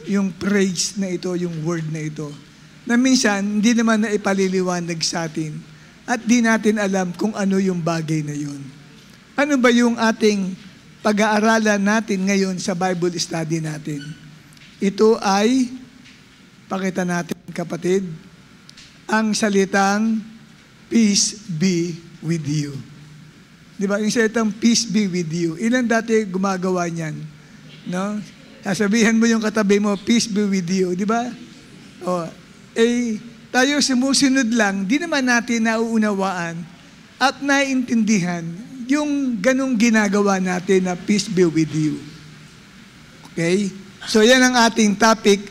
yung praise na ito, yung word na ito, na minsan hindi naman na ipaliliwanag sa atin at di natin alam kung ano yung bagay na yun. Ano ba yung ating pag-aaralan natin ngayon sa Bible study natin? Ito ay, pakita natin kapatid, ang salitang peace be with you. Di ba? Yung salitang peace be with you. Ilan dati gumagawa niyan? No? Sasabihan mo yung katabi mo, peace be with you. Di ba? O, tayo sumusunod lang, di naman natin nauunawaan at naiintindihan yung ganong ginagawa natin na peace be with you. Okay? So yan ang ating topic,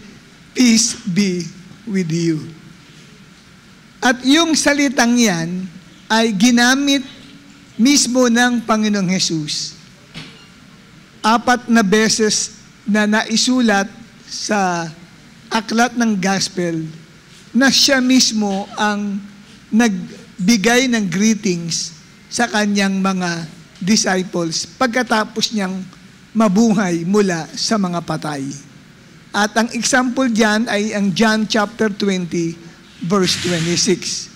peace be with you. At yung salitang yan ay ginamit mismo ng Panginoong Hesus. 4 na beses na naisulat sa aklat ng gospel na siya mismo ang nagbigay ng greetings sa kanyang mga disciples pagkatapos niyang mabuhay mula sa mga patay. At ang example diyan ay ang John chapter 20 verse 26.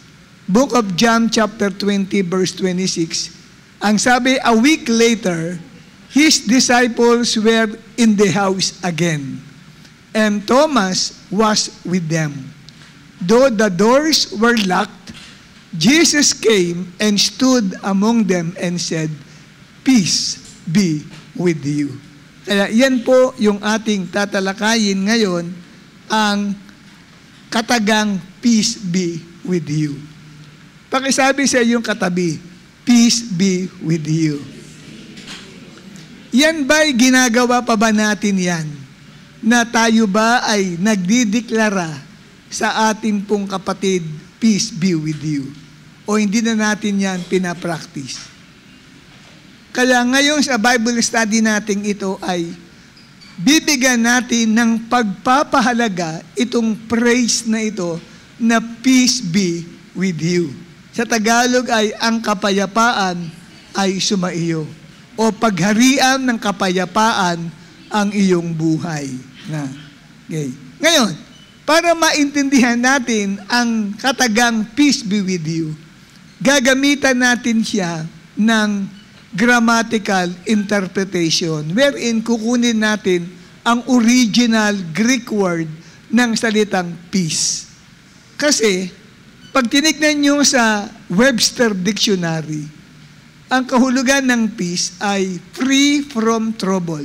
Book of John chapter 20 verse 26. Ang sabi, a week later, his disciples were in the house again, and Thomas was with them. Though the doors were locked, Jesus came and stood among them and said, peace be with you. Kaya yan po yung ating tatalakayin ngayon, ang katagang peace be with you. Pakisabi sa iyong katabi, peace be with you. Yan ba'y ginagawa pa ba natin yan? Na tayo ba ay nagdideklara sa ating pong kapatid, peace be with you? O hindi na natin yan pinapractice? Kaya ngayon sa Bible study natin ito ay bibigyan natin ng pagpapahalaga itong praise na ito na peace be with you. Sa Tagalog ay ang kapayapaan ay sumaiyo o pagharian ng kapayapaan ang iyong buhay. Okay. Ngayon, para maintindihan natin ang katagang peace be with you, gagamitan natin siya ng grammatical interpretation wherein kukunin natin ang original Greek word ng salitang peace. Kasi, pag tinignan nyo sa Webster Dictionary, ang kahulugan ng peace ay free from trouble,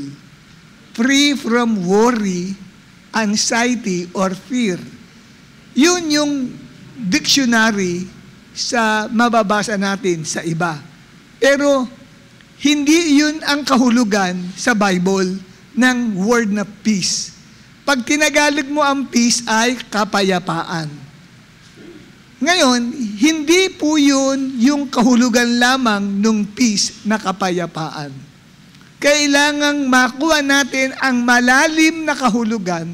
free from worry, anxiety, or fear. Yun yung dictionary sa mababasa natin sa iba. Pero, hindi yun ang kahulugan sa Bible ng word na peace. Pag tinagalog mo ang peace ay kapayapaan. Ngayon, hindi po yun yung kahulugan lamang ng peace na kapayapaan. Kailangang makuha natin ang malalim na kahulugan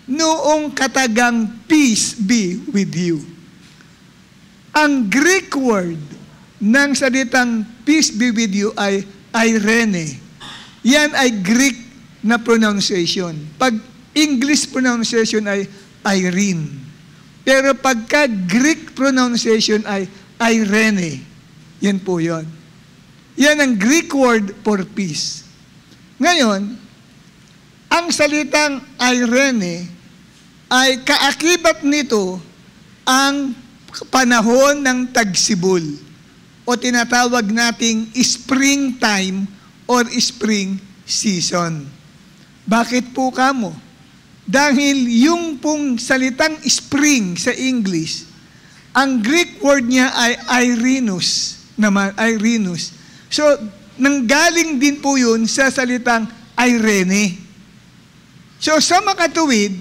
noong katagang peace be with you. Ang Greek word ng salitang peace be with you ay irene. Yan ay Greek na pronunciation. Pag English pronunciation ay Irene. Pero pagka Greek pronunciation ay irene. Yan po yun. Yan ang Greek word for peace. Ngayon, ang salitang irene ay kaakibat nito ang panahon ng tagsibol o tinatawag nating springtime or spring season. Bakit po kamo? Dahil yung pong salitang spring sa English, ang Greek word niya ay irenus naman, irenus. So, nanggaling din po yun sa salitang irene. So, sa makatuwid,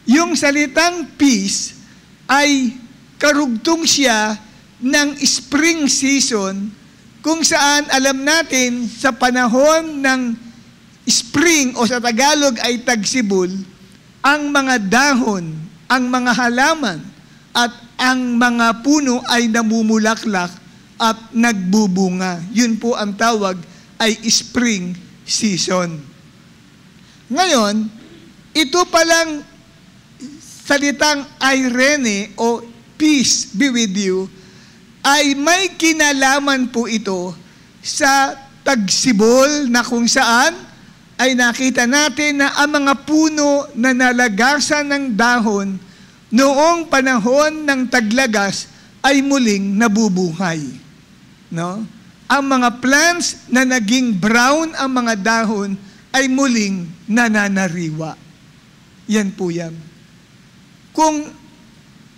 yung salitang peace ay karugtong siya ng spring season kung saan alam natin sa panahon ng spring o sa Tagalog ay tagsibol, ang mga dahon, ang mga halaman, at ang mga puno ay namumulaklak at nagbubunga. Yun po ang tawag ay spring season. Ngayon, ito palang salitang Irene o peace be with you, ay may kinalaman po ito sa tagsibol na kung saan ay nakita natin na ang mga puno na nalagasan ng dahon noong panahon ng taglagas ay muling nabubuhay. No? Ang mga plants na naging brown ang mga dahon ay muling nananariwa. Yan po yan. Kung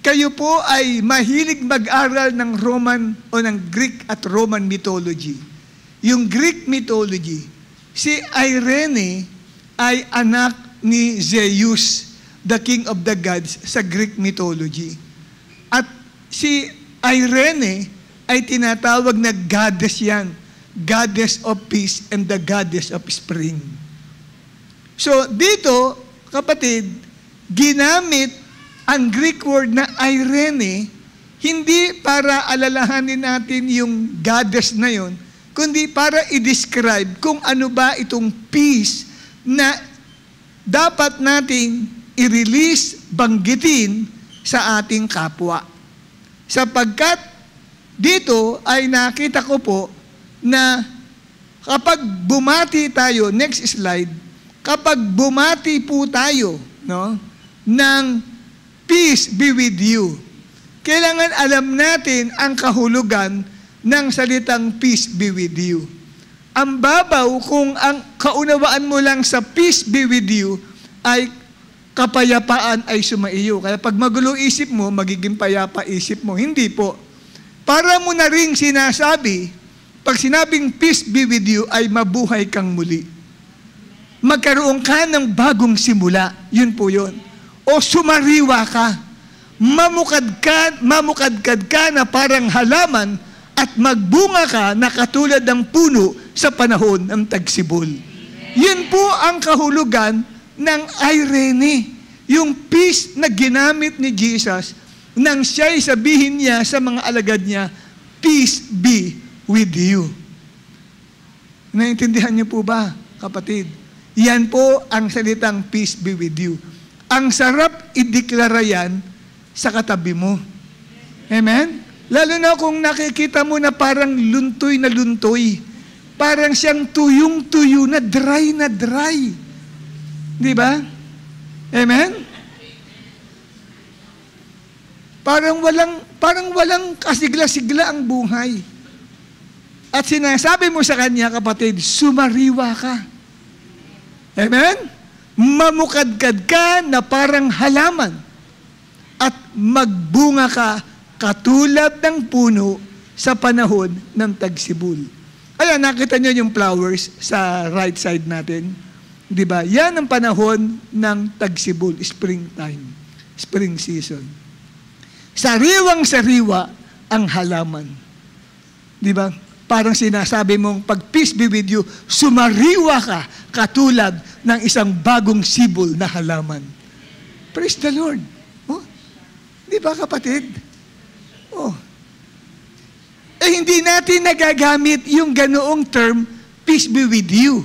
kayo po ay mahilig mag-aral ng Roman o ng Greek at Roman mythology, yung Greek mythology, si Irene ay anak ni Zeus, the king of the gods sa Greek mythology. At si Irene ay tinatawag na goddess yan, goddess of peace and the goddess of spring. So dito, kapatid, ginamit ang Greek word na Irene, hindi para alalahanin natin yung goddess na yon, kundi para i-describe kung ano ba itong peace na dapat nating i-release, banggitin sa ating kapwa. Sapagkat dito ay nakita ko po na kapag bumati tayo, next slide, kapag bumati po tayo, no, ng peace be with you, kailangan alam natin ang kahulugan ng salitang peace be with you. Ang babaw kung ang kaunawaan mo lang sa peace be with you ay kapayapaan ay sumaiyo. Kaya pag magulo isip mo, magiging payapa isip mo. Hindi po. Para mo na rin sinasabi, pag sinabing peace be with you ay mabuhay kang muli. Magkaroon ka ng bagong simula. Yun po yun. O sumariwa ka, mamukadkad ka na parang halaman at magbunga ka na katulad ng puno sa panahon ng tagsibol. Yun po ang kahulugan ng Irene, yung peace na ginamit ni Jesus nang siya'y sabihin niya sa mga alagad niya, peace be with you. Naintindihan niyo po ba, kapatid? Yan po ang salitang peace be with you. Ang sarap ideklara yan sa katabi mo. Amen? Lalo na kung nakikita mo na parang luntoy na luntoy. Parang siyang tuyong-tuyo na dry. Di ba? Amen? Parang walang kasigla-sigla ang buhay. At sinasabi mo sa kanya, kapatid, sumariwa ka. Amen? Mamukadkad ka na parang halaman at magbunga ka katulad ng puno sa panahon ng tagsibol. Ayan, nakita niyo yung flowers sa right side natin. Di ba? Yan ang panahon ng tagsibol, springtime, spring season. Sariwang-sariwa ang halaman. Di ba? Parang sinasabi mong, pag peace be with you, sumariwa ka katulad ng isang bagong sibol na halaman. Praise the Lord. Oh, di ba, kapatid? Oh. Hindi natin nagagamit yung ganoong term, peace be with you.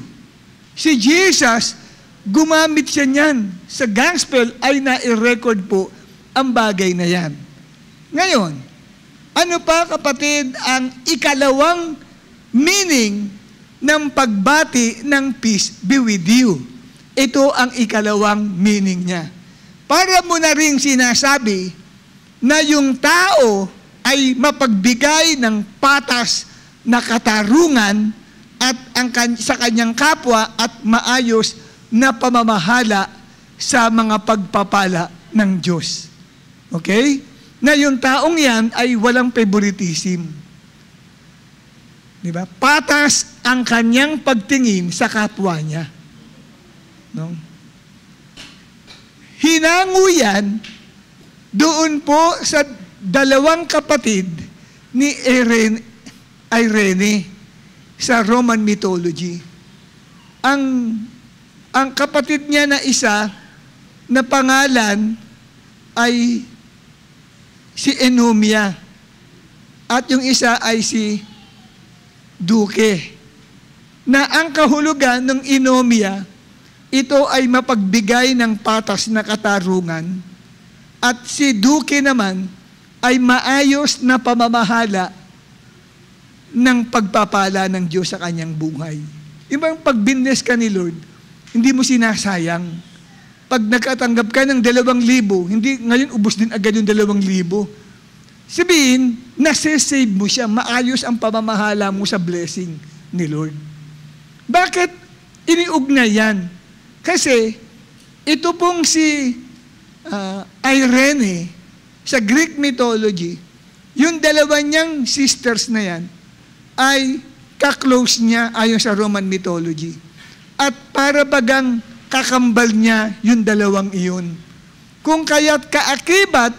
Si Jesus, gumamit siya niyan. Sa gospel ay na-record po ang bagay na yan. Ngayon, ano pa, kapatid, ang ikalawang meaning ng pagbati ng peace be with you? Ito ang ikalawang meaning niya. Para mo na rin sinasabi na yung tao ay mapagbigay ng patas na katarungan at sa kanyang kapwa at maayos na pamamahala sa mga pagpapala ng Diyos. Okay? Na yung taong yan ay walang favoritism. Diba? Patas ang kanyang pagtingin sa kapwa niya. No? Hinango yan doon po sa dalawang kapatid ni Irene sa Roman mythology. Ang kapatid niya na isa na pangalan ay si Enomia. At yung isa ay si Duque. Na ang kahulugan ng Enomia ito ay mapagbigay ng patas na katarungan, at si Duque naman ay maayos na pamamahala ng pagpapala ng Diyos sa kanyang buhay. Ibang pag binless ka ni Lord, hindi mo sinasayang. Pag nakatanggap ka ng 2,000, hindi ngayon ubos din agad yung 2,000. Sabihin, nasa-save mo siya, maayos ang pamamahala mo sa blessing ni Lord. Bakit iniugnay yan? Kasi ito pong si Irene, sa Greek mythology, yung dalawa niyang sisters na yan, ay kaklose niya ayon sa Roman mythology. At para bagang kakambal niya yung dalawang iyon. Kung kaya't kaakibat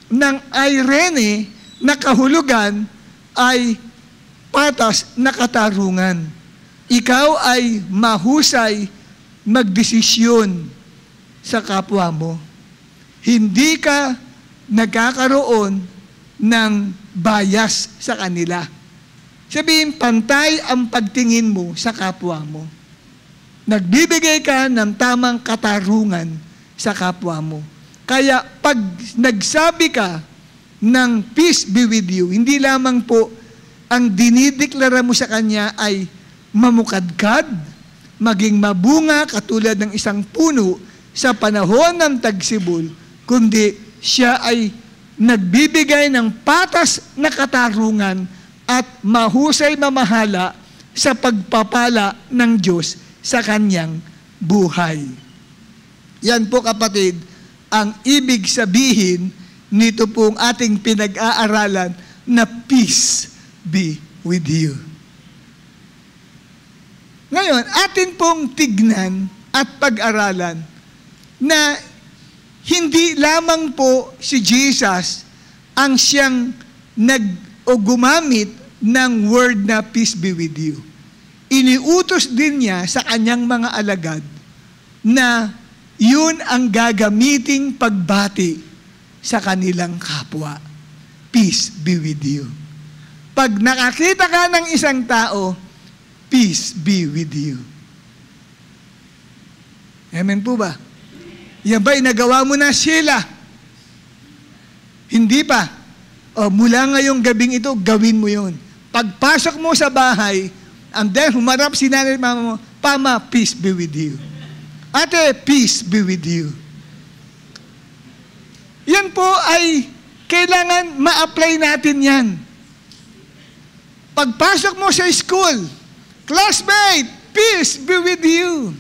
ng Irene na kahulugan ay patas na katarungan. Ikaw ay mahusay magdesisyon sa kapwa mo. Hindi ka nagkakaroon ng bias sa kanila. Sabihin, pantay ang pagtingin mo sa kapwa mo. Nagbibigay ka ng tamang katarungan sa kapwa mo. Kaya pag nagsabi ka ng peace be with you, hindi lamang po ang dinideklara mo sa kanya ay mamukadkad, maging mabunga katulad ng isang puno sa panahon ng tagsibol, kundi siya ay nagbibigay ng patas na katarungan at mahusay mamahala sa pagpapala ng Diyos sa kanyang buhay. Yan po kapatid, ang ibig sabihin nito pong ating pinag-aaralan na peace be with you. Ngayon, atin pong tignan at pag-aralan na hindi lamang po si Jesus ang siyang gumamit ng word na peace be with you. Iniutos din niya sa kanyang mga alagad na yun ang gagamiting pagbati sa kanilang kapwa. Peace be with you. Pag nakakita ka ng isang tao, peace be with you. Amen po ba? Yan ba'y nagawa mo na, Sheila? Hindi pa. O, mula ngayong gabing ito, gawin mo yun. Pagpasok mo sa bahay, and then humarap si nanay at mama mo, Pama, peace be with you. Ate, peace be with you. Yan po ay kailangan ma-apply natin yan. Pagpasok mo sa school, classmate, peace be with you.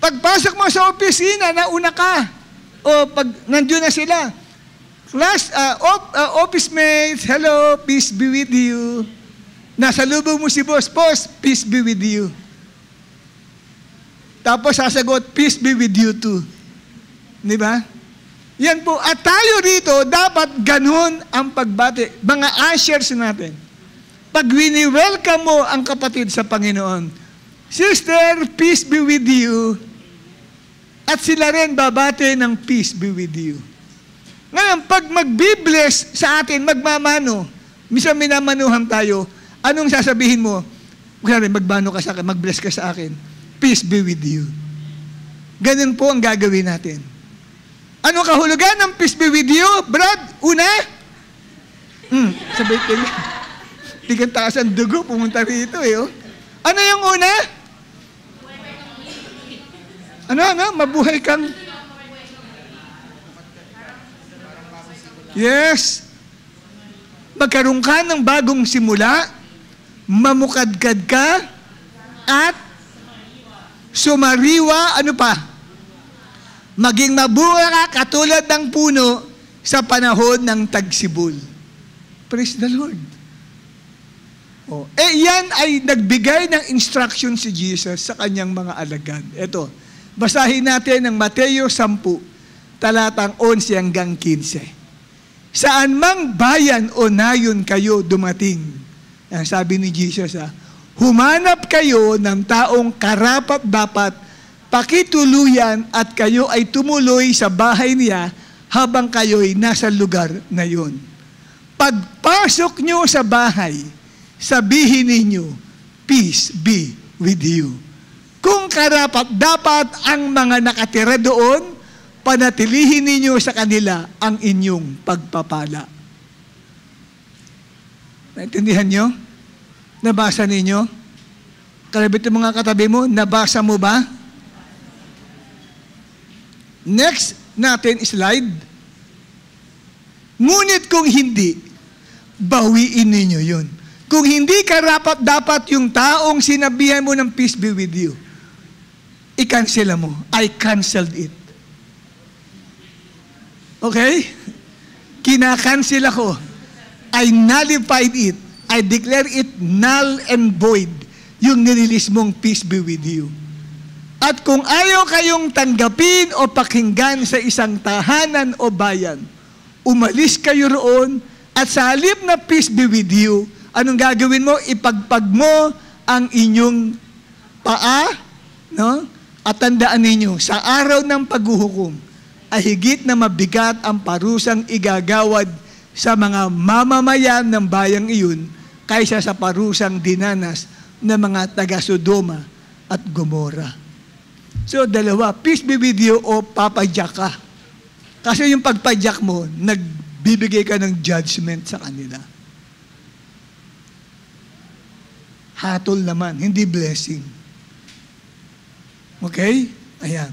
Pagpasok mo sa opisina, nauna ka. O pag nandiyo na sila, office mates, hello, peace be with you. Nasa lubong mo si boss, peace be with you. Tapos sasagot, peace be with you too. Di ba? Yan po. At tayo rito, dapat ganun ang pagbati. Mga ushers natin. Pag wini-welcome mo ang kapatid sa Panginoon, sister, peace be with you. At sila rin babate ng peace be with you. Ngayon, pag mag-be-bless sa atin, magmamano, minsan minamanuhan tayo, anong sasabihin mo? Magbano ka sa akin, mag-bless ka sa akin. Peace be with you. Ganun po ang gagawin natin. Ano kahulugan ng peace be with you? Brad, una? Sabay kayo. Tigang taas ang dugo, pumunta rito eh. Oh. Ano yung una? Ano? Mabuhay kang... Yes. Magkaroon ka ng bagong simula, mamukadkad ka, at sumariwa, ano pa? Maging mabunga ka katulad ng puno sa panahon ng tagsibol. Praise the Lord. Oh, yan ay nagbigay ng instruction si Jesus sa kanyang mga alagad. Ito, basahin natin ang Mateo 10, talatang 11 hanggang 15. Saan mang bayan o nayon kayo dumating, sabi ni Jesus, humanap kayo ng taong karapat-dapat, pakituluyan at kayo ay tumuloy sa bahay niya habang kayo'y nasa lugar na yun. Pagpasok nyo sa bahay, sabihin ninyo, peace be with you. Kung karapat-dapat ang mga nakatira doon, panatilihin ninyo sa kanila ang inyong pagpapala. Naintindihan nyo? Nabasa ninyo? Kalabit ng mga katabi mo, nabasa mo ba? Next natin slide. Ngunit kung hindi, bawiin ninyo yun. Kung hindi karapat-dapat yung taong sinabihan mo ng peace be with you, i-cancel mo. I canceled it. Okay? Kinakancel ako. I nullified it. I declare it null and void. Yung nirelease mong peace be with you. At kung ayaw kayong tanggapin o pakinggan sa isang tahanan o bayan, umalis kayo roon at sa halip na peace be with you, anong gagawin mo? Ipagpag mo ang inyong paa, no? At tandaan ninyo, sa araw ng paghuhukom, ay higit na mabigat ang parusang igagawad sa mga mamamayan ng bayang iyon kaysa sa parusang dinanas ng mga taga-Sodoma at Gomora. So, dalawa, peace be with you o papadyak ka. Kasi yung pagpadyak mo, nagbibigay ka ng judgment sa kanila. Hatol naman, hindi blessing. Okay? Ayan.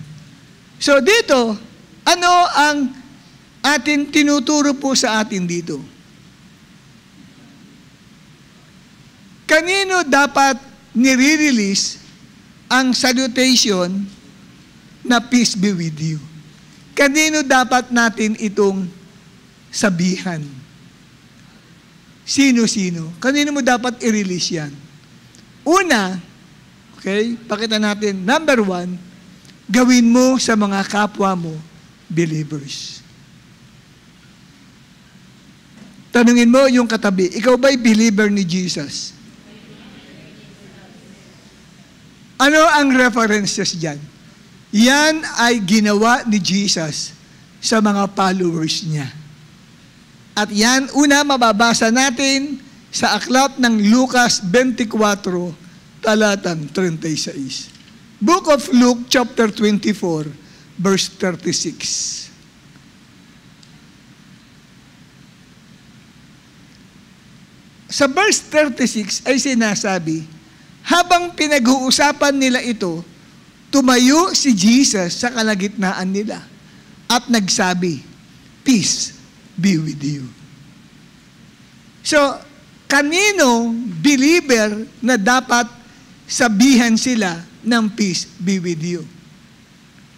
So, dito, ano ang atin tinuturo po sa atin dito? Kanino dapat nire-release ang salutation na peace be with you? Kanino dapat natin itong sabihan? Sino-sino? Kanino mo dapat i-release yan? Una, okay, pakita natin, number 1, gawin mo sa mga kapwa mo believers. Tanungin mo yung katabi, ikaw ba'y believer ni Jesus? Ano ang references dyan? Yan ay ginawa ni Jesus sa mga followers niya. At yan, una, mababasa natin sa aklat ng Lucas 24, talatang 36. Book of Luke, chapter 24, verse 36. Sa verse 36 ay sinasabi, habang pinag-uusapan nila ito, tumayo si Jesus sa kalagitnaan nila at nagsabi, peace be with you. So, kanino believer na dapat sabihan sila ng peace be with you?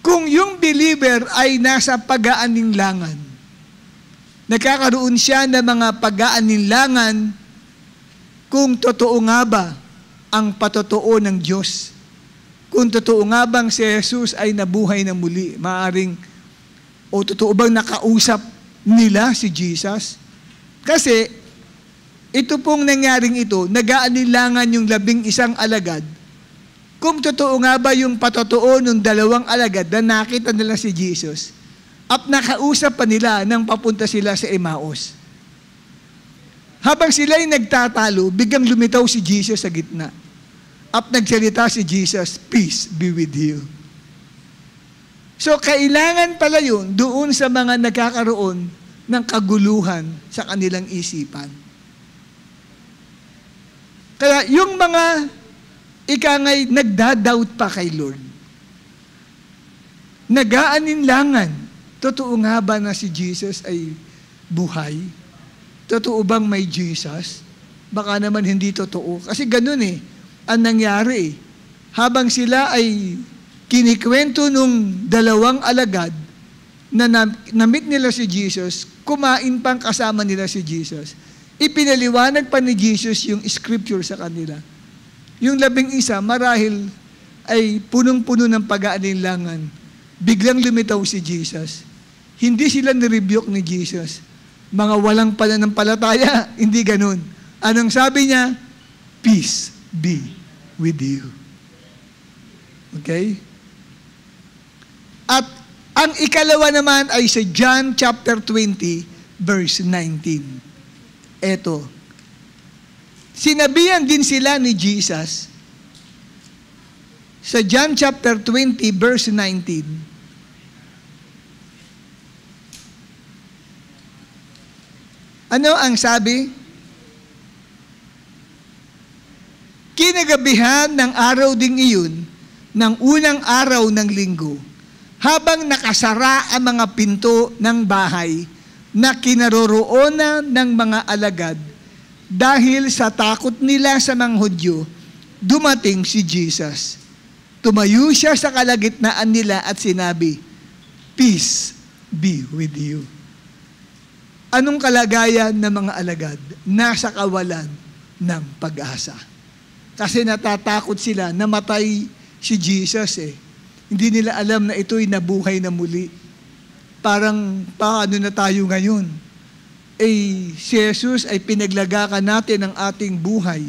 Kung yung believer ay nasa pag-aalinlangan, nagkakaroon siya ng mga pag-aalinlangan kung totoo nga ba ang patotoo ng Diyos. Kung totoo nga bang si Jesus ay nabuhay na muli, maaring, o totoo bang nakausap nila si Jesus? Kasi, ito pong nangyaring ito, nag-aalilangan yung 11 alagad. Kung totoo nga ba yung patotoo ng 2 alagad na nakita nila si Jesus, at nakausap pa nila nang papunta sila sa Emmaus. Habang sila'y nagtatalo, biglang lumitaw si Jesus sa gitna. At nagsalita si Jesus, peace be with you. So, kailangan pala yun doon sa mga nagkakaroon ng kaguluhan sa kanilang isipan. Kaya yung mga ikangay nagdadoubt pa kay Lord, nag-aalinlangan, totoo nga ba na si Jesus ay buhay? Totoo bang may Jesus? Baka naman hindi totoo. Kasi ganun ang nangyari. Habang sila ay kinikwento nung 2 alagad na na-meet nila si Jesus, kumain pang kasama nila si Jesus. Ipinaliwanag pa ni Jesus yung scripture sa kanila. Yung 11 marahil ay punong-puno ng pag-aalinlangan. Biglang lumitaw si Jesus. Hindi sila nirebuke ni Jesus. Mga walang pananampalataya, hindi ganun. Anong sabi niya? Peace be with you. Okay? At ang ikalawa naman ay sa John chapter 20, verse 19. Eto. Sinabihan din sila ni Jesus, Sa John chapter 20, verse 19. Ano ang sabi? Kinagabihan ng araw ding iyon, ng unang araw ng linggo, habang nakasara ang mga pinto ng bahay na kinaroroonan ng mga alagad, dahil sa takot nila sa mga Hudyo, dumating si Jesus. Tumayo siya sa kalagitnaan nila at sinabi, "Peace be with you." Anong kalagayan ng mga alagad? Nasa kawalan ng pag-asa. Kasi natatakot sila, namatay si Jesus eh. Hindi nila alam na ito'y nabuhay na muli. Parang paano na tayo ngayon? Si Jesus ay pinaglagakan natin ng ating buhay.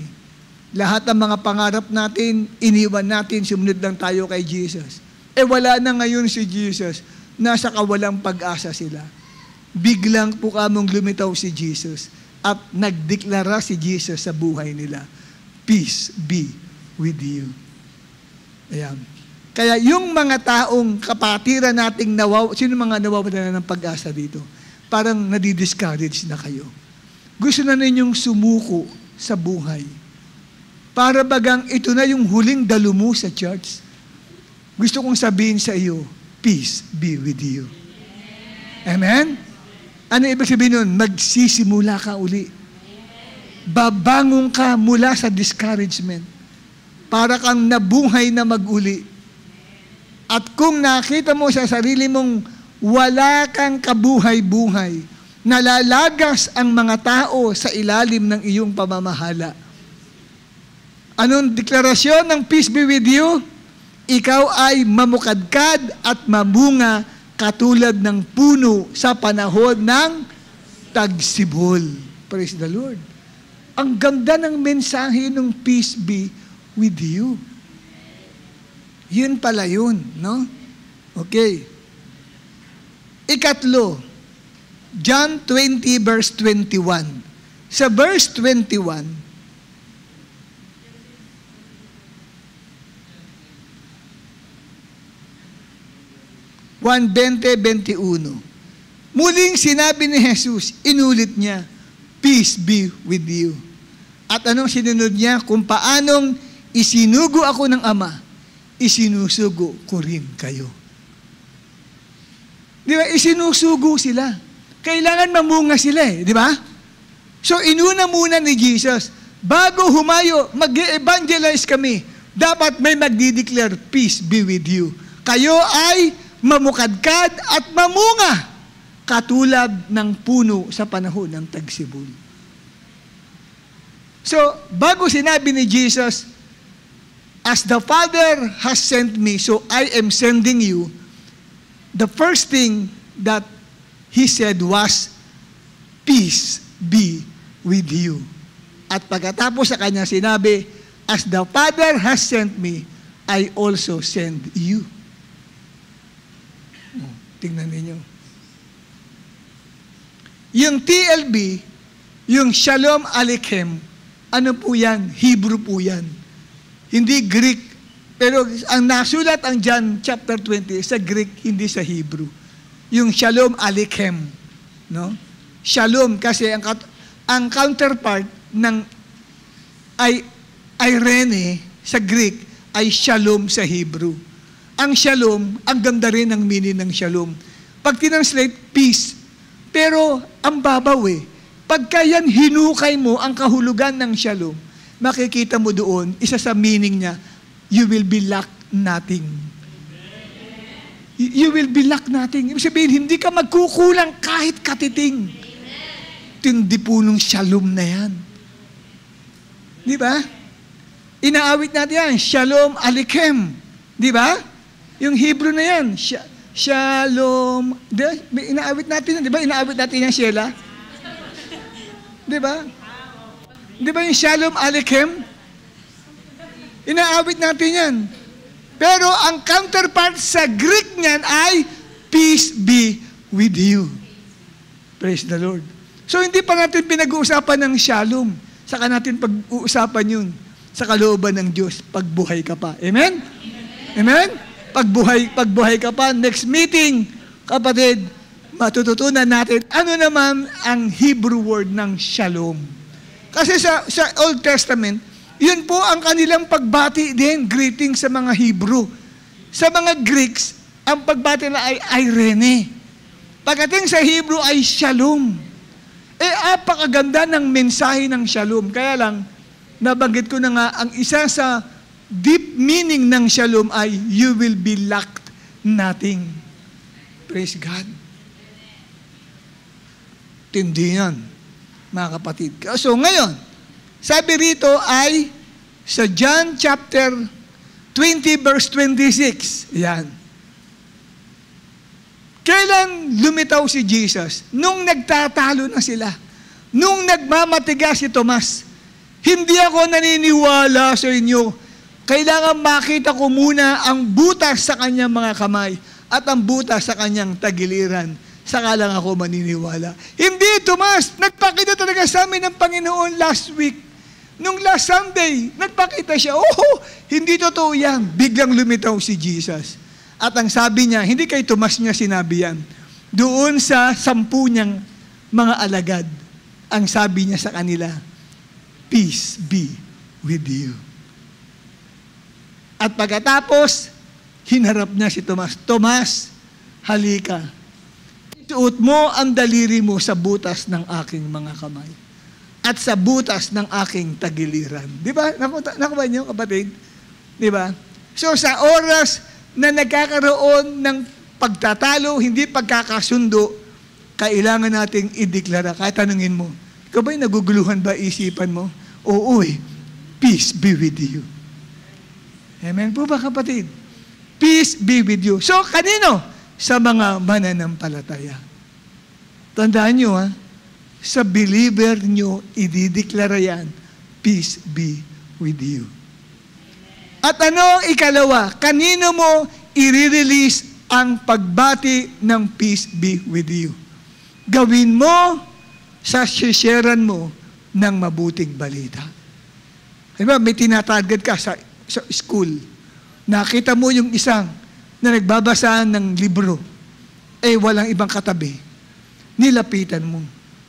Lahat ng mga pangarap natin, iniwan natin, sumunod lang tayo kay Jesus. Wala na ngayon si Jesus. Nasa kawalang pag-asa sila. Biglang po kamong lumitaw si Jesus at nagdeklara si Jesus sa buhay nila. Peace be with you. Ayan. Kaya yung mga taong kapatiran nating sino mga nawawala ng pag-asa dito? Parang nadidiscourage na kayo. Gusto na ninyong sumuko sa buhay. Para bagang ito na yung huling dalo mo sa church. Gusto kong sabihin sa iyo, peace be with you. Amen? Ano ibig sabihin nun? Magsisimula ka uli. Babangon ka mula sa discouragement. Para kang nabuhay na mag-uli. At kung nakita mo sa sarili mong wala kang kabuhay-buhay, nalalagas ang mga tao sa ilalim ng iyong pamamahala. Anong deklarasyon ng peace be with you? Ikaw ay mamukadkad at mamunga katulad ng puno sa panahon ng tagsibol. Praise the Lord. Ang ganda ng mensahe ng peace be with you. Yun pala yun, no? Okay. Ikatlo, John 20 verse 21. Sa verse 21, 1:20-21. Muling sinabi ni Jesus, inulit niya, peace be with you. At anong sinunod niya? Kung paanong isinugo ako ng Ama, isinusugo ko rin kayo. Di ba? Isinusugo sila. Kailangan mamunga sila eh, di ba? So inuna muna ni Jesus, bago humayo, mag-evangelize kami, dapat may magdideclare, peace be with you. Kayo ay mamukadkad at mamunga katulad ng puno sa panahon ng tagsibol. So, bago sinabi ni Jesus, as the Father has sent me, so I am sending you, the first thing that He said was, peace be with you. At pagkatapos sa kanya sinabi, as the Father has sent me, I also send you. Tingnan ninyo. Yung TLB, yung Shalom Aleichem, ano po yan? Hebrew po yan. Hindi Greek. Pero ang nasulat ang John chapter 20 sa Greek, hindi sa Hebrew. Yung Shalom Aleichem. No? Shalom kasi ang counterpart ng Irene sa Greek ay Shalom sa Hebrew. Ang shalom, ang ganda rin ng meaning ng shalom. Pag tinranslate, peace. Pero ang babaw eh. Pagka yan hinukay mo ang kahulugan ng shalom, makikita mo doon, isa sa meaning niya, you will be lack nothing. You will be lack nothing. Ibig sabihin, hindi ka magkukulang kahit katiting. Tindi po nung shalom na yan. Di ba? Inaawit natin yan, Shalom Aleichem. Di ba? Yung Hebrew na yan, Shalom. Inaawit natin yan, di ba? Inaawit natin yan, Sheila. Di ba? Di ba yung Shalom Aleichem? Inaawit natin yan. Pero ang counterpart sa Greek niyan ay, peace be with you. Praise the Lord. So hindi pa natin pinag-uusapan ng shalom. Saka natin pag-uusapan yun sa kalooban ng Diyos, pagbuhay ka pa. Amen? Amen? Pagbuhay ka pa, next meeting, kapatid, matututunan natin ano naman ang Hebrew word ng shalom. Kasi sa Old Testament, yun po ang kanilang pagbati din, greeting sa mga Hebrew. Sa mga Greeks, ang pagbati na ay irene. Pagdating sa Hebrew ay shalom. Apakaganda ng mensahe ng shalom. Kaya lang, nabanggit ko na nga, ang isa sa deep meaning ng shalom ay, you will be lacked nothing. Praise God. Tindi yan, mga kapatid. So ngayon, sabi rito ay, sa John chapter 20 verse 26, yan. Kailan lumitaw si Jesus? Nung nagtatalo na sila. Nung nagmamatigas si Tomas. Hindi ako naniniwala sa inyo. Kailangan makita ko muna ang butas sa kanyang mga kamay at ang butas sa kanyang tagiliran. Saka lang ako maniniwala. Hindi, Tomas, nagpakita talaga sa amin ng Panginoon last week. Nung last Sunday, nagpakita siya, hindi totoo yan. Biglang lumitaw si Jesus. At ang sabi niya, hindi kay Tomas niya sinabi yan. Doon sa 10 niyang mga alagad, ang sabi niya sa kanila, peace be with you. At pagkatapos, hinarap niya si Tomas, Tomas, halika. Isuot mo ang daliri mo sa butas ng aking mga kamay at sa butas ng aking tagiliran. Di ba? Nakuha niyo, kapatid? Di ba? So sa oras na nagkakaroon ng pagtatalo, hindi pagkakasundo, kailangan nating ideklara. Kahit tanungin mo, ikaw ba'y naguguluhan ba isipan mo? Oo peace be with you. Amen po ba, kapatid? Peace be with you. So, kanino? Sa mga mananampalataya. Tandaan nyo, sa believer nyo, idideklara yan, peace be with you. At ano ikalawa? Kanino mo i-release ang pagbati ng peace be with you? Gawin mo sa sharean mo ng mabuting balita. Diba, may tinatarget ka sa school. Nakita mo yung isang na nagbabasa ng libro, walang ibang katabi. Nilapitan mo.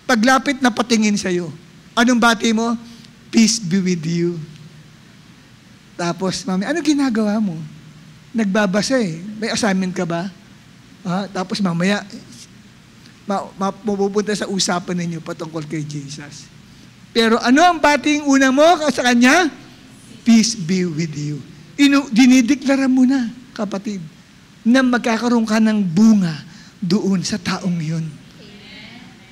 Paglapit na patingin sa'yo, anong bati mo? Peace be with you. Tapos, mami, ano ginagawa mo? Nagbabasa May assignment ka ba? Tapos mamaya, mapupunta sa usapan ninyo patungkol kay Jesus. Pero ano ang bating una mo sa kanya? Peace be with you. Dinideklara mo na, kapatid, na magkakaroon ka ng bunga doon sa taong yun.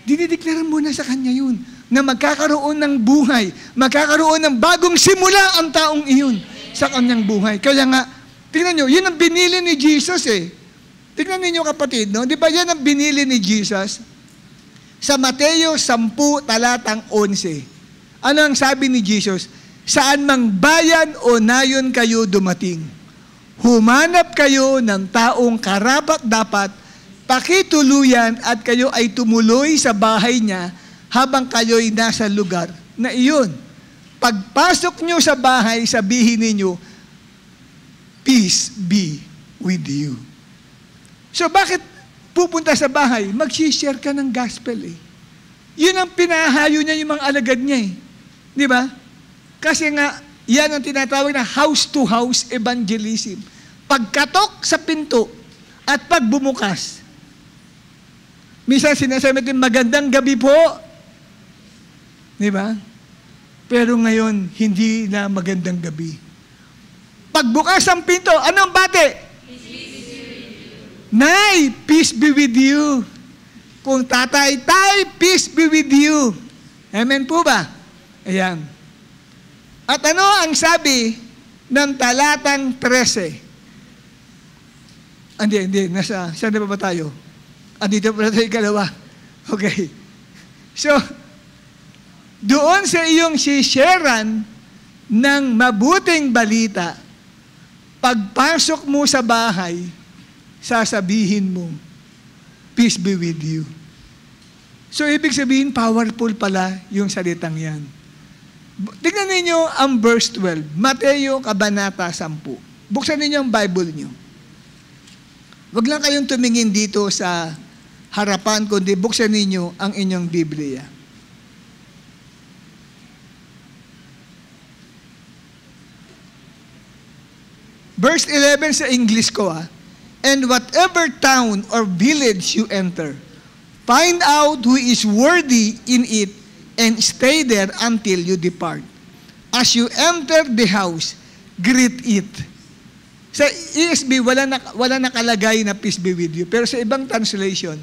Dinideklara mo na sa kanya yun, na magkakaroon ng buhay, magkakaroon ng bagong simula ang taong iyon sa kanyang buhay. Kaya nga, tingnan nyo, yun ang binili ni Jesus Tingnan ninyo, kapatid, no? Di ba yan ang binili ni Jesus? Sa Mateo 10, talatang 11. Ano ang sabi ni Jesus? Saan mang bayan o nayon kayo dumating, humanap kayo ng taong karapat-dapat, pakituluyan at kayo ay tumuloy sa bahay niya habang kayo'y nasa lugar na iyon. Pagpasok nyo sa bahay, sabihin ninyo, peace be with you. So bakit pupunta sa bahay? Mag-share ka ng gospel Yun ang pinahayo niya yung mga alagad niya Di ba? Kasi nga, yan ang tinatawag na house-to-house evangelism. Pagkatok sa pinto at pagbumukas. Minsan sinasabi natin, magandang gabi po. Di ba? Pero ngayon, hindi na magandang gabi. Pagbukas ang pinto, anong bate? Nay, peace be with you. Kung tatay, tay, peace be with you. Amen po ba? Ayan. At ano ang sabi ng talatang 13? Hindi. Saan na ba tayo? Andito pa tayo ikalawa. Okay. So, doon sa iyong sisharean ng mabuting balita, pagpasok mo sa bahay, sasabihin mo, peace be with you. So, ibig sabihin, powerful pala yung salitang yan. Tingnan ninyo ang verse 12, Mateo Kabanata 10, Buksan ninyo ang Bible nyo. Huwag lang kayong tumingin dito sa harapan, kundi buksan ninyo ang inyong Biblia. Verse 11 sa English ko, and whatever town or village you enter, find out who is worthy in it and stay there until you depart. As you enter the house, greet it. Sa ESV, wala nakalagay na peace be with you. Pero sa ibang translation,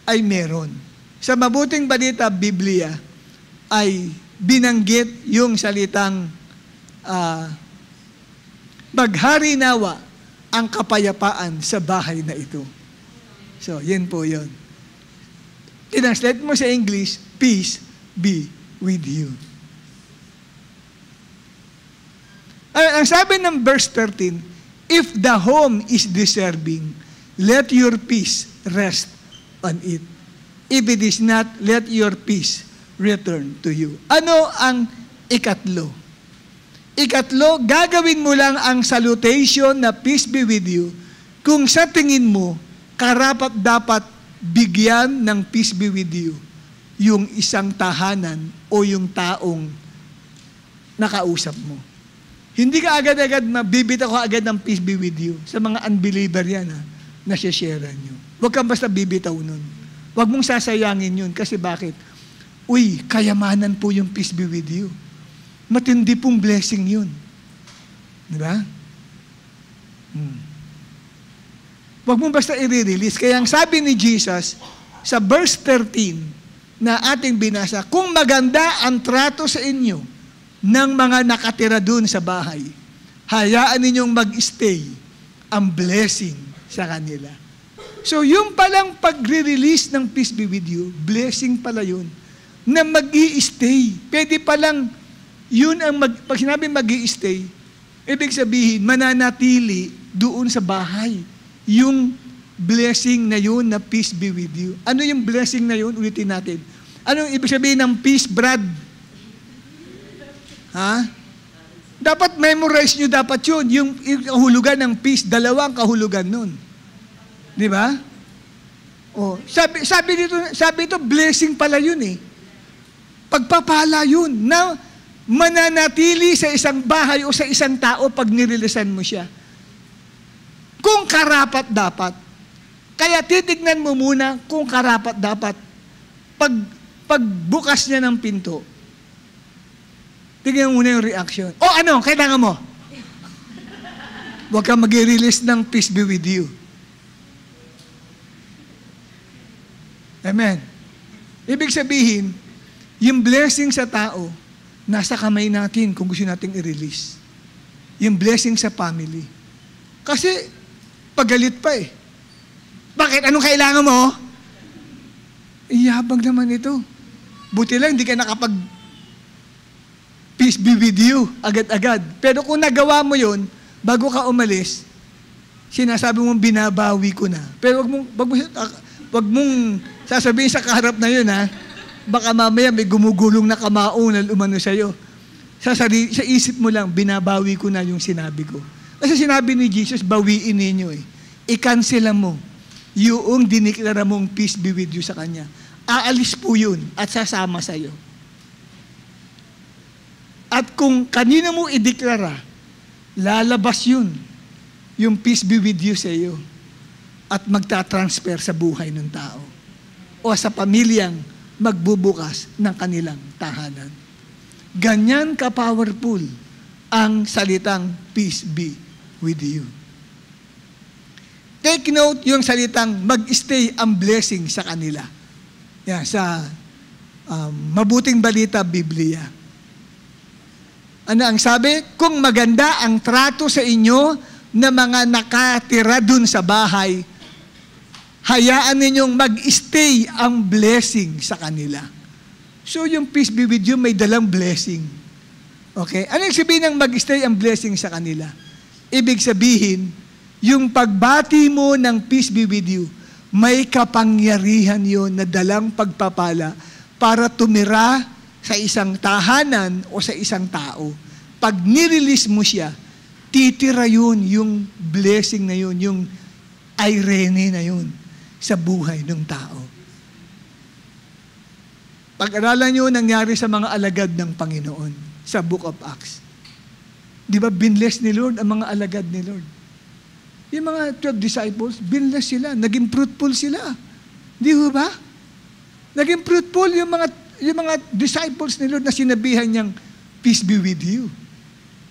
ay meron. Sa Mabuting Balita, Biblia, ay binanggit yung salitang maghari nawa ang kapayapaan sa bahay na ito. So, yun po yun. Tinanslate mo sa English, peace be with you. Ang sabi ng verse 13, if the home is deserving, let your peace rest on it. If it is not, let your peace return to you. Ano ang ikatlo? Ikatlo, gagawin mo lang ang salutation na peace be with you kung sa tingin mo, karapat-dapat bigyan ng peace be with you yung isang tahanan o yung taong nakausap mo. Hindi ka agad-agad mabibitaw ko agad ng peace be with you. Sa mga unbeliever yan, nasisharean nyo. Huwag kang basta bibitaw nun. Huwag mong sasayangin yun. Kasi bakit? Uy, kayamanan po yung peace be with you. Matindi pong blessing yun. Di ba? Huwag mong basta i-release. Kaya ang sabi ni Jesus sa verse 13 na ating binasa, kung maganda ang trato sa inyo ng mga nakatira dun sa bahay, hayaan ninyong mag-stay ang blessing sa kanila. So yung palang pag-release ng peace be with you, blessing pala yun, na mag-i-stay. Pwede palang yun ang, pag sinabi mag-i-stay, ibig sabihin, mananatili doon sa bahay. Yung blessing na yun na peace be with you. Ano yung blessing na yun? Ulitin natin. Ano yung ibig sabihin ng peace, Brad? Ha? Dapat memorize nyo dapat yun. Yung kahulugan ng peace, dalawang kahulugan nun. Di ba? Oh, sabi dito, blessing pala yun eh. Pagpapala yun. Na mananatili sa isang bahay o sa isang tao pag nireleasan mo siya. Kung karapat dapat. Kaya titignan mo muna kung karapat dapat. Pagbukas niya ng pinto, tignan muna yung reaction. O ano, kailangan mo? Huwag kang mag-release ng peace be with you. Amen. Ibig sabihin, yung blessing sa tao, nasa kamay natin kung gusto nating i-release. Yung blessing sa family. Kasi, pagalit pa eh. Bakit? Anong kailangan mo? Iyabang naman ito. Buti lang, hindi ka peace be with you, agad-agad. Pero kung nagawa mo yun, bago ka umalis, sinasabi mong binabawi ko na. Pero wag mong sasabihin sa kaharap na yun, ha? Baka mamaya may gumugulong na kamao na umano sa'yo. Sa isip mo lang, binabawi ko na yung sinabi ko. Kasi sinabi ni Jesus, bawiin ninyo eh. I-cancel mo yung diniklara mong peace be with you sa Kanya. Aalis po yun at sasama sa'yo. At kung kanina mo ideklara, lalabas yun, yung peace be with you sa iyo at magta-transfer sa buhay ng tao o sa pamilyang magbubukas ng kanilang tahanan. Ganyan ka-powerful ang salitang peace be with you. Take note yung salitang mag-stay ang blessing sa kanila. Yan, sa Mabuting Balita, Biblia. Ano ang sabi? Kung maganda ang trato sa inyo na mga nakatira dun sa bahay, hayaan ninyong mag-stay ang blessing sa kanila. So yung peace be with you, may dalang blessing. Okay? Ano yung sabihin ng mag-stay ang blessing sa kanila? Ibig sabihin, yung pagbati mo ng peace be with you, may kapangyarihan yon na dalang pagpapala para tumira sa isang tahanan o sa isang tao. Pag nirelease mo siya, titira yun, yung blessing na yun, yung irene na yun sa buhay ng tao. Pag-aralan nyo nangyari sa mga alagad ng Panginoon sa Book of Acts. Di ba binless ni Lord ang mga alagad ni Lord? Yung mga 12 disciples, binless sila, naging fruitful sila. Di ba? Naging fruitful yung mga disciples ni Lord na sinabihan niyang, peace be with you.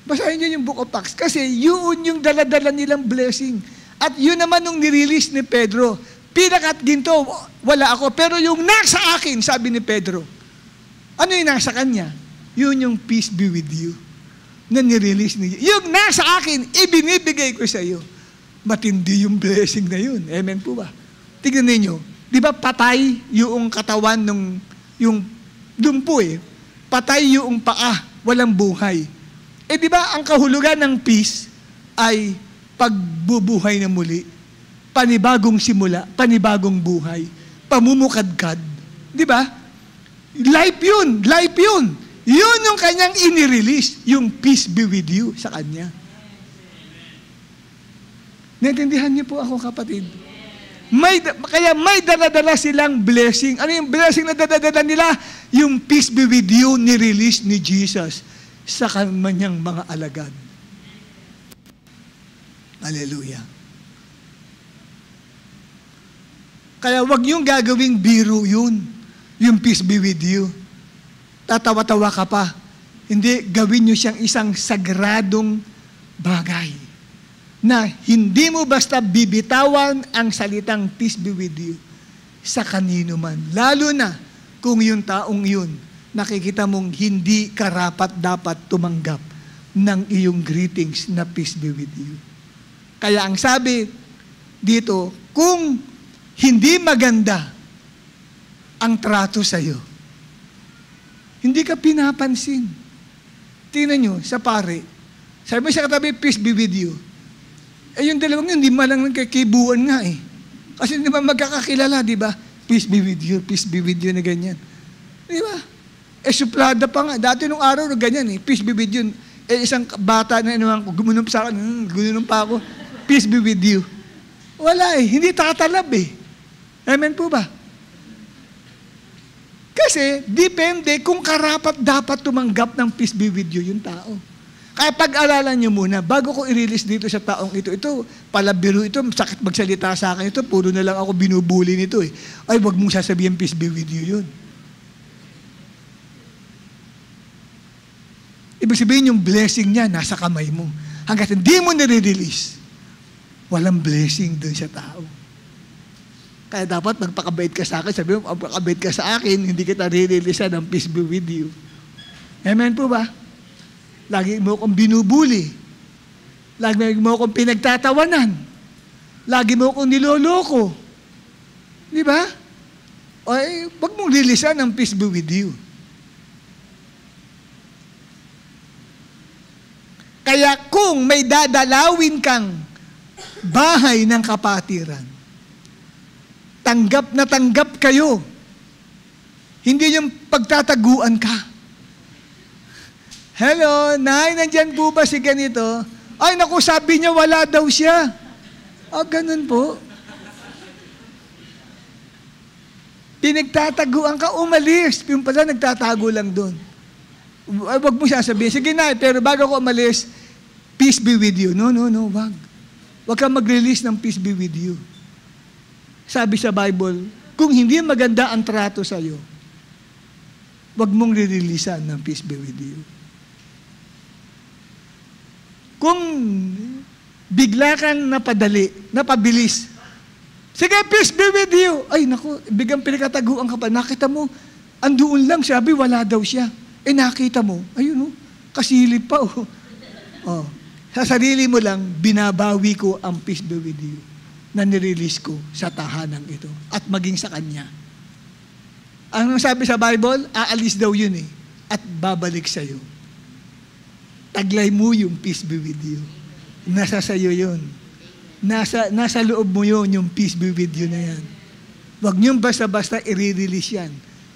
Basahin niyo yung Book of Acts. Kasi yun yung daladala nilang blessing. At yun naman nung nirelease ni Pedro, pinaka at ginto, wala ako. Pero yung nasa akin, sabi ni Pedro, ano yung nasa kanya? Yun yung peace be with you na nirelease niya. Yung nasa akin, ibinibigay ko sa iyo. Matindi yung blessing na yun. Amen po ba? Tignan ninyo. Di ba patay yung katawan nung, yung dumpo patay yung paa, walang buhay. Di ba ang kahulugan ng peace ay pagbubuhay na muli, panibagong simula, panibagong buhay, pamumukadkad. Di ba? Life yun, life yun. Yun yung kanyang inirelease, yung peace be with you sa kanya. Naintindihan niyo po ako, kapatid? Kaya may daladala silang blessing. Ano yung blessing na daladala nila? Yung peace be with you, ni-release ni Jesus sa kanyang mga alagad. Hallelujah. Kaya wag niyong gagawing biro yun. Yung peace be with you. Tatawa-tawa ka pa. Hindi, gawin niyo siyang isang sagradong bagay na hindi mo basta bibitawan ang salitang peace be with you sa kanino man. Lalo na kung yung taong yun, nakikita mong hindi karapat dapat tumanggap ng iyong greetings na peace be with you. Kaya ang sabi dito, kung hindi maganda ang trato sa iyo, hindi ka pinapansin. Tingnan nyo, sa pare, sabi mo sa katabi, peace be with you. Yung dalawang yun, hindi malang nagkakibuan nga Kasi hindi ba magkakakilala, di ba? Peace be with you na ganyan. Di ba? Suplada pa nga. Dati nung araw na ganyan peace be with you. Isang bata na inuman ko, gumunong sa akin, gumunong pa ako, peace be with you. Wala hindi tatalab Amen po ba? Kasi, depende kung karapat dapat tumanggap ng peace be with you yung tao. Kaya pag-alalan nyo muna, bago ko i-release dito sa taong ito, palabiro ito, sakit magsalita sa akin ito, puro na lang ako binubuli nito Ay, wag mong sasabihin peace be with you yun. Ibig sabihin yung blessing niya, nasa kamay mo. Hanggat hindi mo nire-release, walang blessing dun sa tao. Kaya dapat magpakabait ka sa akin, sabi mo, magpakabait ka sa akin, hindi kita re-release ng peace be with you. Amen po ba? Lagi mo akong binubuli. Lagi mo akong pinagtatawanan. Lagi mo akong niloloko. Di ba? Ay, wag mong lilisan ang peace be with you. Kaya kung may dadalawin kang bahay ng kapatiran, tanggap na tanggap kayo. Hindi yung pagtataguan ka. Hello, Nay, nandyan po ba si ganito? Ay, naku, sabi niya wala daw siya. Ganun po. Pinagtataguan ka, umalis. Yung pala, nagtatago lang doon. Wag mo sasabihin, sige Nay, pero bago ko umalis, peace be with you. No, wag. Wag kang mag-release ng peace be with you. Sabi sa Bible, kung hindi maganda ang trato sa'yo, wag mong releasean ng peace be with you. Kung bigla kang napabilis, sige, peace be with you. Ay, naku, biglang pinagkataguan ka pa. Nakita mo, andoon lang, sabi, wala daw siya. Nakita mo, ayun kasilip pa Sa sarili mo lang, binabawi ko ang peace be with you na nirelease ko sa tahanang ito at maging sa kanya. Ang sabi sa Bible, aalis daw yun at babalik sa'yo. Taglay mo yung peace be with you. Nasa sa'yo yun. Nasa loob mo yun, yung peace be with you na yan. Huwag niyong basta-basta i-release yan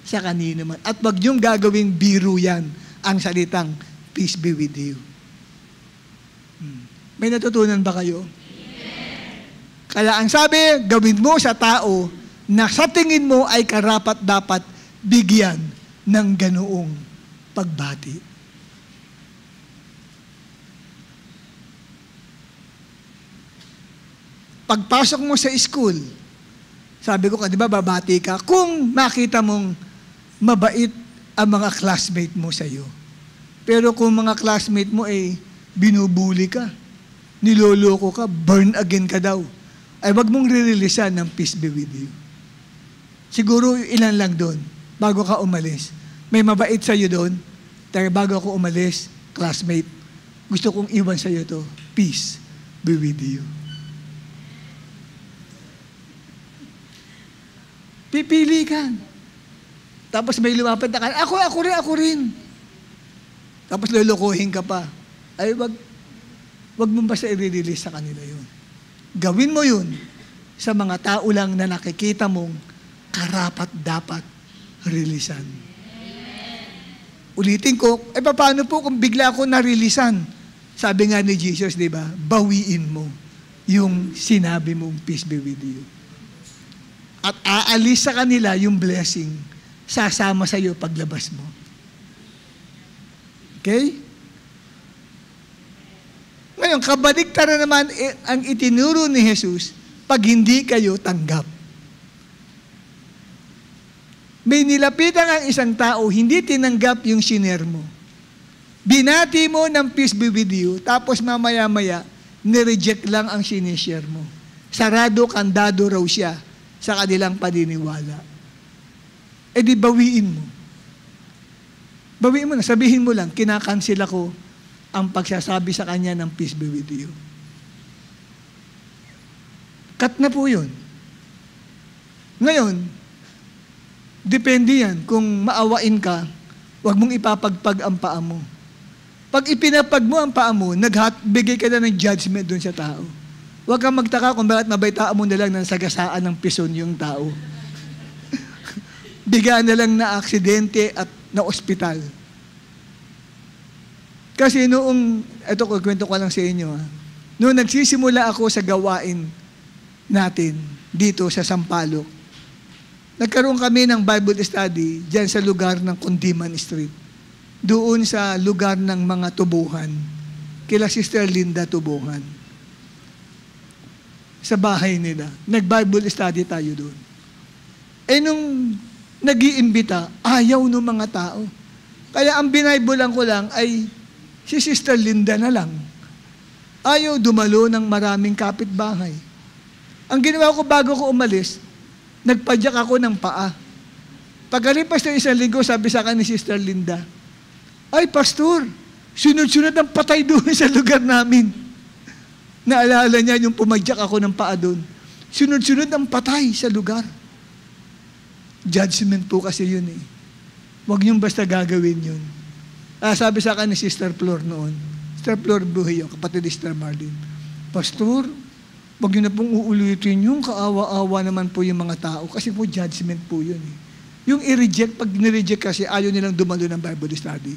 sa kanino man. At huwag niyong gagawing biro yan, ang salitang peace be with you. May natutunan ba kayo? Kaya ang sabi, gawin mo sa tao na sa tingin mo ay karapat-dapat bigyan ng ganoong pagbati. Pagpasok mo sa school, sabi ko, di ba, babati ka kung makita mong mabait ang mga classmate mo sa iyo. Pero kung mga classmate mo ay binubuli ka, niloloko ka, burn again ka daw, ay wag mong ririlisan ng peace be with you. Siguro ilan lang doon, bago ka umalis. May mabait sa iyo doon, pero bago ako umalis, classmate, gusto kong iwan sa iyo to, peace be with you. Pipili ka. Tapos may lumapit na ka, ako rin. Tapos lulukuhin ka pa. Ay, wag mo basta i-release sa kanila yun. Gawin mo yun sa mga tao lang na nakikita mong karapat-dapat releasan. Ulitin ko, paano po kung bigla ako na-releasan? Sabi nga ni Jesus, di ba? Bawiin mo yung sinabi mong peace be with you. At aalis sa kanila yung blessing, sasama sa iyo paglabas mo. Okay? Ngayon, kabaligtaran naman ang itinuro ni Jesus pag hindi kayo tanggap. May nilapitan ang isang tao, hindi tinanggap yung shiner mo. Binati mo ng peace be with you, tapos mamaya-maya, nireject lang ang sinishare mo. Sarado, kandado raw siya sa kanilang paniniwala. E di bawiin mo. Bawiin mo na, sabihin mo lang, kinakansel ako ang pagsasabi sa kanya ng peace be with you. Cut na po yun. Ngayon, depende yan. Kung maawain ka, huwag mong ipapagpag ang paa mo. Pag ipinapag mo ang paa mo, bigay ka na ng judgment dun sa tao. Huwag kang magtaka kung bakit mabaitaan mo na lang ng sagasaan ng pison yung tao. Bigyan na lang na aksidente at na ospital. Kasi ito ko, kwento ko lang sa inyo. Noong nagsisimula ako sa gawain natin dito sa Sampaloc, nagkaroon kami ng Bible study dyan sa lugar ng Condiman Street. Doon sa lugar ng mga tubuhan. Kila Sister Linda Tubuhan. Sa bahay nila. Nag-Bible study tayo doon. Nung nag-iimbita, ayaw ng mga tao. Kaya ang binaybulan ko lang ay si Sister Linda na lang. Ayaw dumalo ng maraming kapitbahay. Ang ginawa ko bago ko umalis, nagpadyak ako ng paa. Pagkalipas ng isang linggo, sabi sa akin ni Sister Linda, ay, Pastor, sunod-sunod ang patay doon sa lugar namin. Naalala niya yung pumadyak ako ng paa doon. Sunod-sunod ang patay sa lugar. Judgment po kasi yun eh. Huwag niyong basta gagawin yun. Sabi sa akin ni Sister Flor noon, Sister Flor Buhayo, kapatid ni Sister Marlene, Pastor, huwag niyo na pong uulitin yung kaawa-awa naman po yung mga tao kasi po judgment po yun eh. Yung i-reject, pag nireject kasi ayaw nilang dumalo ng Bible study.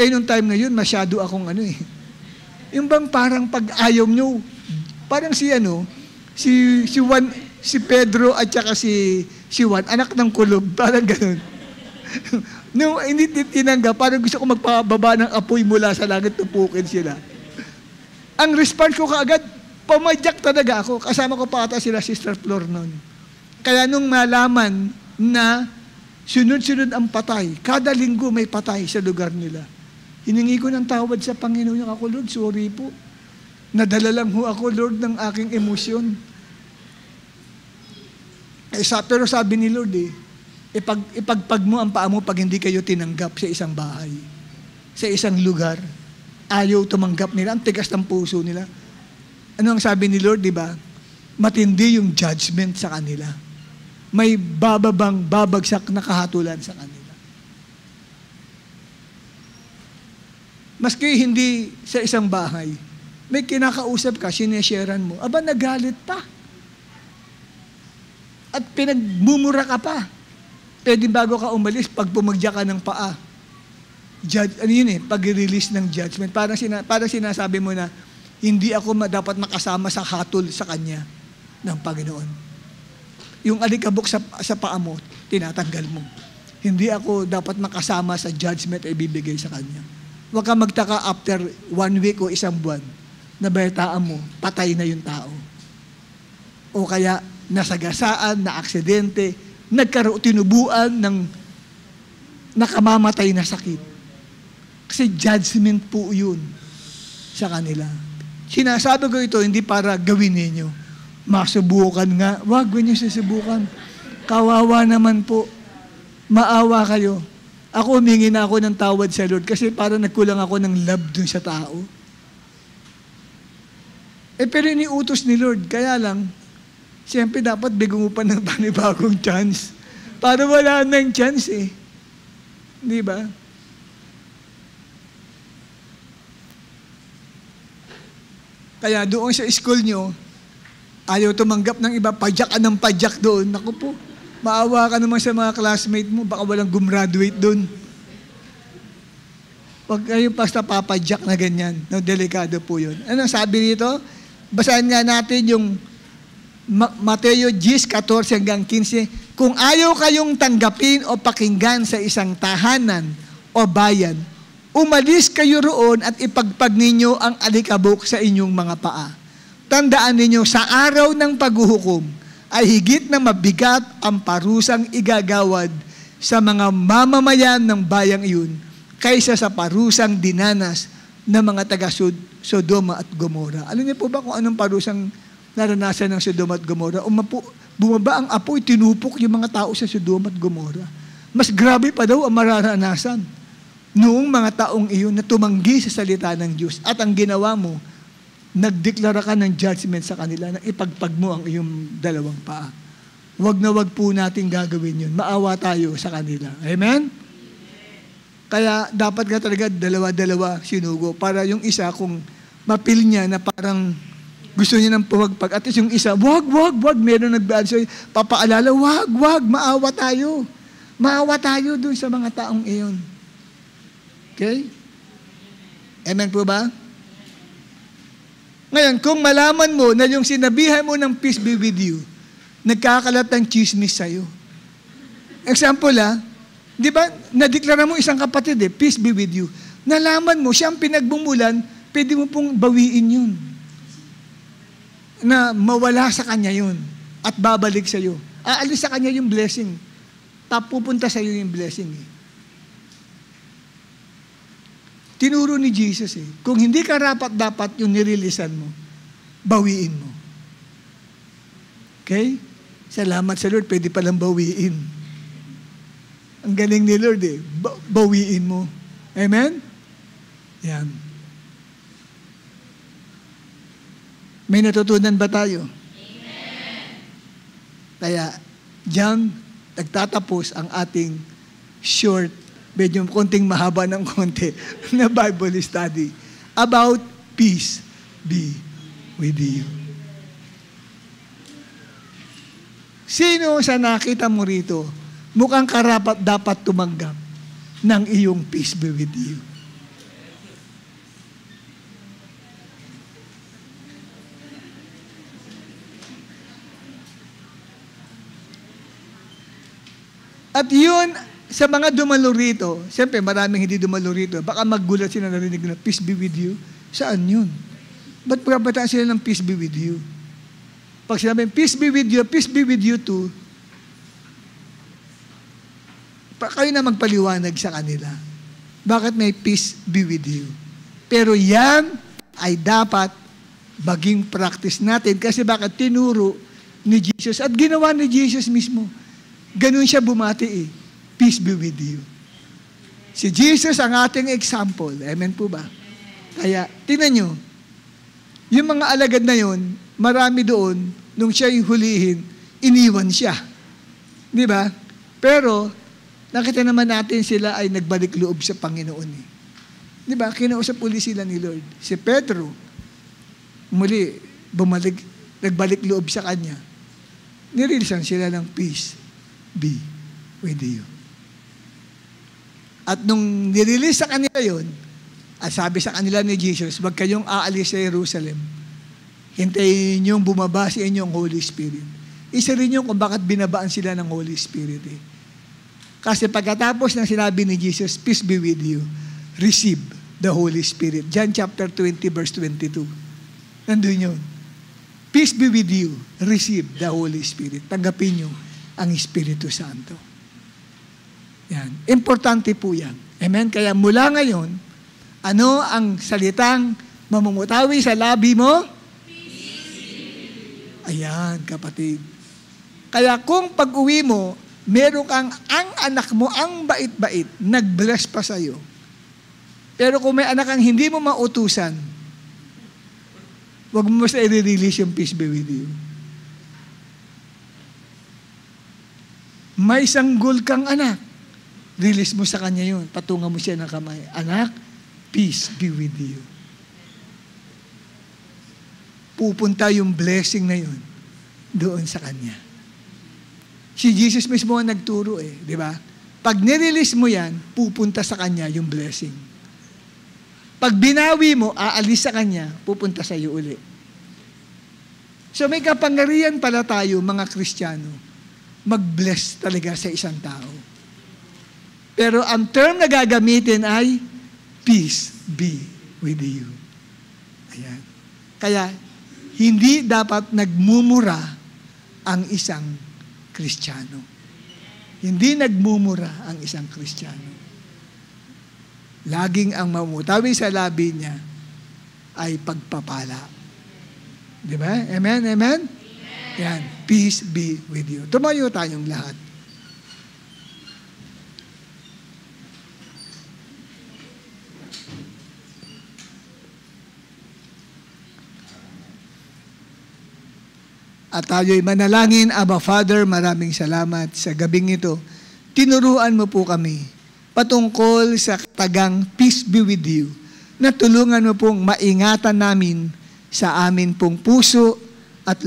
Nung time na yun, masyado akong yung bang parang pag ayaw nyo, parang si Juan, si Pedro at saka si Juan, anak ng kulob, parang ganun. Nung hindi tinanggap, parang gusto ko magpababa ng apoy mula sa langit, tupukin sila. Ang response ko kaagad, pumadyak talaga ako. Kasama ko pa ata sila Sister Flor noon. Kaya nung malaman na sunod-sunod ang patay, kada linggo may patay sa lugar nila, hiningi ko ng tawad sa Panginoon ako, Lord, sorry po. Nadala lang ho ako, Lord, ng aking emosyon. Pero sabi ni Lord ipagpag mo ang paa mo pag hindi kayo tinanggap sa isang bahay, sa isang lugar. Ayaw tumanggap nila, ang tigas ng puso nila. Ano ang sabi ni Lord, di ba? Matindi yung judgment sa kanila. May babagsak na kahatulan sa kanila. Maski hindi sa isang bahay, may kinakausap ka, sinesharean mo, aba nagalit pa. At pinagmumura ka pa. Pwede bago ka umalis, pag pumagya ka ng paa, pag-release ng judgment. Parang sinasabi mo na, hindi ako dapat makasama sa hatol sa Kanya ng Panginoon. Yung alikabok sa paa mo, tinatanggal mo. Hindi ako dapat makasama sa judgment ay bibigay sa Kanya. Huwag ka magtaka after 1 week o isang buwan, nabalitaan mo, patay na yung tao. O kaya, nasagasaan, na aksidente, tinubuan ng nakamamatay na sakit. Kasi judgment po yun sa kanila. Sinasabi ko ito, hindi para gawin ninyo. Masubukan nga. Huwag niyo susubukan. Kawawa naman po. Maawa kayo. Ako, humingi na ako ng tawad sa Lord kasi parang nagkulang ako ng love dun sa tao. Pero iniutos ni Lord. Kaya lang, siyempre dapat bigyan mo pa ng panibagong chance. Para wala nang chance eh. Di ba? Kaya doon sa school nyo, ayaw tumanggap ng iba, padyak ka ng padyak doon. Naku po, maawa ka naman sa mga classmate mo, baka walang gumraduate doon. Huwag kayo basta papadyak na ganyan. No, delikado po yun. Anong sabi dito? Basahin nga natin yung Mateo 10:14 hanggang 15. Kung ayaw kayong tanggapin o pakinggan sa isang tahanan o bayan, umalis kayo roon at ipagpag ninyo ang alikabok sa inyong mga paa. Tandaan ninyo, sa araw ng paghuhukom ay higit na mabigat ang parusang igagawad sa mga mamamayan ng bayang iyon kaysa sa parusang dinanas ng mga taga-Sodoma at Gomora. Alam niyo po ba kung anong parusang naranasan ng Sodoma at Gomora? Bumaba ang apoy, tinupok yung mga tao sa Sodoma at Gomora. Mas grabe pa daw ang mararanasan noong mga taong iyon na tumanggi sa salita ng Diyos. At ang ginawa mo, nagdeklara ka ng judgment sa kanila na ipagpag mo ang iyong dalawang paa. Wag na wag po natin gagawin yun. Maawa tayo sa kanila. Amen? Kaya dapat nga talaga dalawa-dalawa sinugo para yung isa kung mapil niya na parang gusto niya ng pumagpag. At yung isa, wag, meron nagbaan sa'yo, papaalala, wag, maawa tayo. Maawa tayo dun sa mga taong iyon. Okay? Amen po ba? Ngayon, kung malaman mo na yung sinabihan mo ng peace be with you, nagkakalat ng chismis sa'yo. Example di ba, nadeklara mo isang kapatid peace be with you. Nalaman mo, siyang pinagbumulan, pwede mo pong bawiin yun. Na mawala sa kanya yun at babalik sa'yo. Aalis sa kanya yung blessing. Pupunta sa'yo yung blessing Tinuro ni Jesus kung hindi ka dapat yung nirilisan mo, bawiin mo. Okay? Salamat sa Lord, pwede palang bawiin. Ang galing ni Lord bawiin mo. Amen? Yan. May natutunan ba tayo? Amen. Kaya, diyan nagtatapos ang ating short, medyo konting mahaba ng konti na Bible study about peace be with you. Sino sa nakita mo rito, mukhang karapat dapat tumanggap ng iyong peace be with you? At yun, sa mga dumalo rito, siyempre maraming hindi dumalo rito, baka maggulat sila narinig na peace be with you. Saan yun? Ba't pagkabataan sila ng peace be with you? Pag sinabi, peace be with you too, kayo na magpaliwanag sa kanila. Bakit may peace be with you? Pero yan ay dapat maging practice natin kasi bakit tinuro ni Jesus at ginawa ni Jesus mismo. Ganun siya bumati Peace be with you. Si Jesus ang ating example. Amen po ba? Kaya, tingnan nyo, yung mga alagad na yun, marami doon, nung siya'y hulihin, iniwan siya. Di ba? Pero, nakita naman natin sila ay nagbalik loob sa Panginoon. Di ba? Kinausap uli sila ni Lord. Si Pedro, muli, nagbalik loob sa kanya. Nirilisan sila ng peace be with you. At nung nirelease sa kanila yon, At sabi sa kanila ni Jesus, huwag kayong aalis sa Jerusalem. Hintayin yung bumaba sa inyong Holy Spirit. Isa rin yung kung bakit binabaan sila ng Holy Spirit. Kasi pagkatapos ng sinabi ni Jesus, peace be with you, receive the Holy Spirit. John chapter 20 verse 22. Nandun yun. Peace be with you, receive the Holy Spirit. Tanggapin nyo ang Espiritu Santo. Yan. Importante po yan. Amen? Kaya mula ngayon, ano ang salitang mamumutawi sa labi mo? Ayan, kapatid. Kaya kung pag-uwi mo, meron kang ang anak mo, ang bait-bait, nag-bless pa sa'yo. Pero kung may anak kang hindi mo mautusan, huwag mo sa i-release yung peace be with you. May sanggol kang anak, release mo sa kanya yun. Patungan mo siya ng kamay. Anak, peace be with you. Pupunta yung blessing na yun doon sa kanya. Si Jesus mismo ang nagturo di ba? Pag nirelease mo yan, pupunta sa kanya yung blessing. Pag binawi mo, aalis sa kanya, pupunta sa iyo uli. So may kapangyarihan pala tayo, mga Kristiyano, mag-bless talaga sa isang tao. Pero ang term na gagamitin ay peace be with you. Ayan. Kaya, hindi dapat nagmumura ang isang Kristiyano. Hindi nagmumura ang isang Kristiyano. Laging ang mamutawi sa labi niya ay pagpapala. Di ba? Amen? Amen? Yan. Peace be with you. Tumayo tayong lahat. At tayo'y manalangin. Aba Father, maraming salamat sa gabing ito. Tinuruan mo po kami patungkol sa tagang peace be with you, na tulungan mo pong maingatan namin sa amin pong puso at